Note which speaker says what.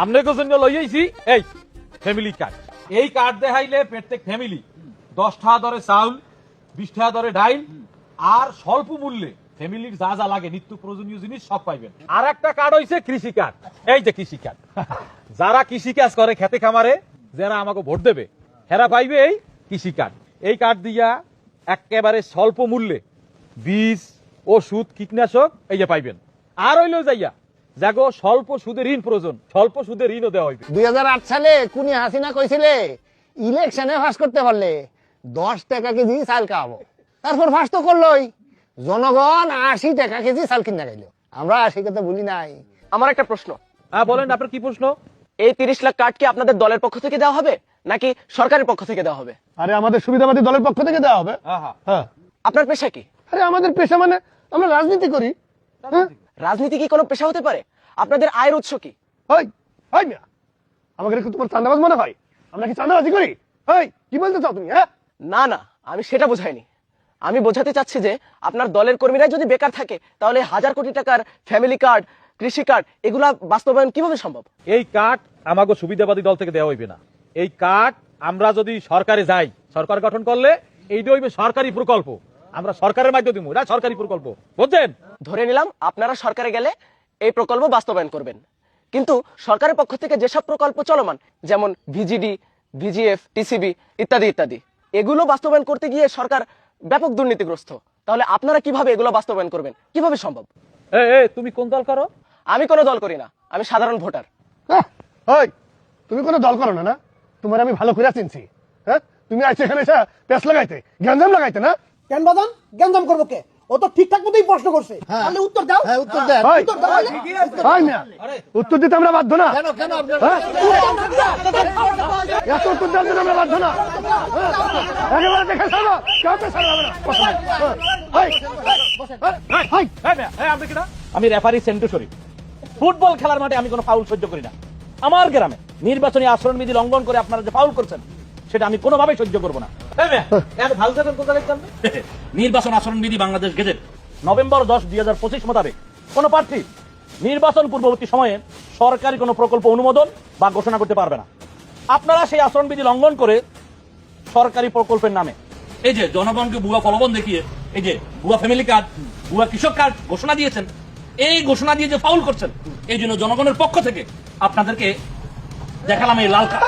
Speaker 1: আপনাকে জন্য লইয়াইছি এই ফ্যামিলি কার্ড। এই কার্ড দেখাইলে প্রত্যেক ফ্যামিলি 10 টাকা দরে চাউল, 20 টাকা দরে ডাইল আর স্বল্প মূল্যে ফ্যামিলির যা যা লাগে নিত্য প্রয়োজনীয় জিনিস সব পাইবেন। আর একটা কার্ড হইছে কৃষি কার্ড। এই যে কৃষি কার্ড, যারা কৃষি কাজ করে খেতে খামারে, যারা আমাকে ভোট দেবে হেরা পাইবে এই কৃষি কার্ড। এই কার্ড দিয়া একেবারে স্বল্প মূল্যে বীজ, ওষুধ, কীটনাশক এই যে পাইবেন। আর হইলো যাইয়া যাগো স্বল্প সুদের ঋণ প্রয়োজন, স্বল্প সুদের ঋণও দেওয়া হইবে।
Speaker 2: 2008 সালে কুনি হাসিনা কইছিলে ইলেকশনে ফাঁস করতে পারলে 10 টাকা কেজি চাল খাওয়াবো। তারপর ফাঁস তো করলোই, জনগণ 80 টাকা কেজি চাল কিনা খাইলো। আমরা 80 কথা বলি নাই।
Speaker 3: আমার একটা প্রশ্ন।
Speaker 1: হ্যাঁ বলেন, আপনার কি প্রশ্ন?
Speaker 3: এই 30 লাখ কার্ড কি আপনাদের দলের পক্ষ থেকে দেওয়া হবে নাকি সরকারের পক্ষ থেকে দেওয়া হবে?
Speaker 2: আরে আমাদের সুবিধাবাদী দলের পক্ষ থেকে দেওয়া হবে। হ্যাঁ।
Speaker 3: আপনার পেশা কি?
Speaker 2: আরে আমাদের পেশা মানে আমরা রাজনীতি করি।
Speaker 3: রাজনীতি কি কোনো পেশা হতে পারে? আপনাদের আয়ের উৎস কি?
Speaker 2: ওই ওই মিয়া, আমাকে কি তোমার চাঁদাবাজ মনে হয়? আমরা কি চাঁদাবাজি করি? ওই কি বলতে চাও তুমি? হ্যাঁ
Speaker 3: না না, আমি সেটা বোঝাইনি। আমি বোঝাতে চাচ্ছি যে আপনার দলের কর্মীরা যদি বেকার থাকে তাহলে 1000 কোটি টাকার ফ্যামিলি কার্ড, কৃষি কার্ড এগুলা বাস্তবায়ন কিভাবে সম্ভব?
Speaker 1: এই কার্ড আমাকে সুবিধাবাদী দল থেকে দেওয়া হইবে না। এই কার্ড আমরা যদি সরকারে যাই, সরকার গঠন করলে এইটা হইবে সরকারি প্রকল্প। আমরা সরকারের মাধ্যমে দিব, এটা সরকারি প্রকল্প, বুঝছেন?
Speaker 3: ধরে নিলাম আপনারা সরকারে গেলে এই প্রকল্প বাস্তবায়ন করবেন, কিন্তু সরকারের পক্ষ থেকে যেসব প্রকল্প চলমান যেমন ভিজিডি, ভিজিএফ, টিসিবি ইত্যাদি ইত্যাদি, এগুলো বাস্তবায়ন করতে গিয়ে সরকার ব্যাপক দুর্নীতিগ্রস্ত। তাহলে আপনারা কিভাবে এগুলো বাস্তবায়ন করবেন? কিভাবে সম্ভব?
Speaker 1: তুমি কোন দল করো?
Speaker 3: আমি কোনো দল করি না, আমি সাধারণ ভোটার।
Speaker 2: ওই তুমি কোনো দল করো না? না, তোমার আমি ভালো করে চিনছি। হ্যাঁ, তুমি আইছো এখানে এসে পেছ লাগাইতে, গ্যাঞ্জাম লাগাইতে না?
Speaker 4: কেন বাদান গ্যাঞ্জাম করবো কে? ও তো ঠিকঠাক মতোই প্রশ্ন করছে, তাহলে উত্তর দাও।
Speaker 2: হ্যাঁ, উত্তর দেন।
Speaker 4: উত্তর দাও।
Speaker 2: ওই মিয়া, উত্তর দিতে আমরা বাধ্য না।
Speaker 4: কেন কেন
Speaker 2: হ্যাঁ? এত উত্তর দেওয়ার জন্য আমরা বাধ্য না। একেবারে দেখে ছাড়ো, কাউকে ছাড়া হবে না।
Speaker 1: আমি কিনা আমি রেফারি সেন্টু শরীফ। ফুটবল খেলার মাঠে আমি কোনো ফাউল সহ্য করি না। আমার গ্রামে নির্বাচনী আচরণবিধি লঙ্ঘন করে আপনারা যে ফাউল করছেন সেটা আমি কোনোভাবেই সহ্য করবো না। নির্বাচন আচরণবিধি বাংলাদেশ গেজেট নভেম্বর 10, 2025 মোতাবেক কোন প্রার্থী নির্বাচন পূর্ববর্তী সময়ে সরকারি কোনো প্রকল্প অনুমোদন বা ঘোষণা করতে পারবে না। আপনারা সেই আচরণবিধি লঙ্ঘন করে সরকারি প্রকল্পের নামে এই যে জনগণকে ভুয়া প্রলোভন দেখিয়ে এই যে ভুয়া ফ্যামিলি কার্ড, ভুয়া কৃষক কার্ড ঘোষণা দিয়েছেন, এই ঘোষণা দিয়ে যে ফাউল করছেন, এই জন্য জনগণের পক্ষ থেকে আপনাদেরকে দেখালাম এই লাল কার্ড।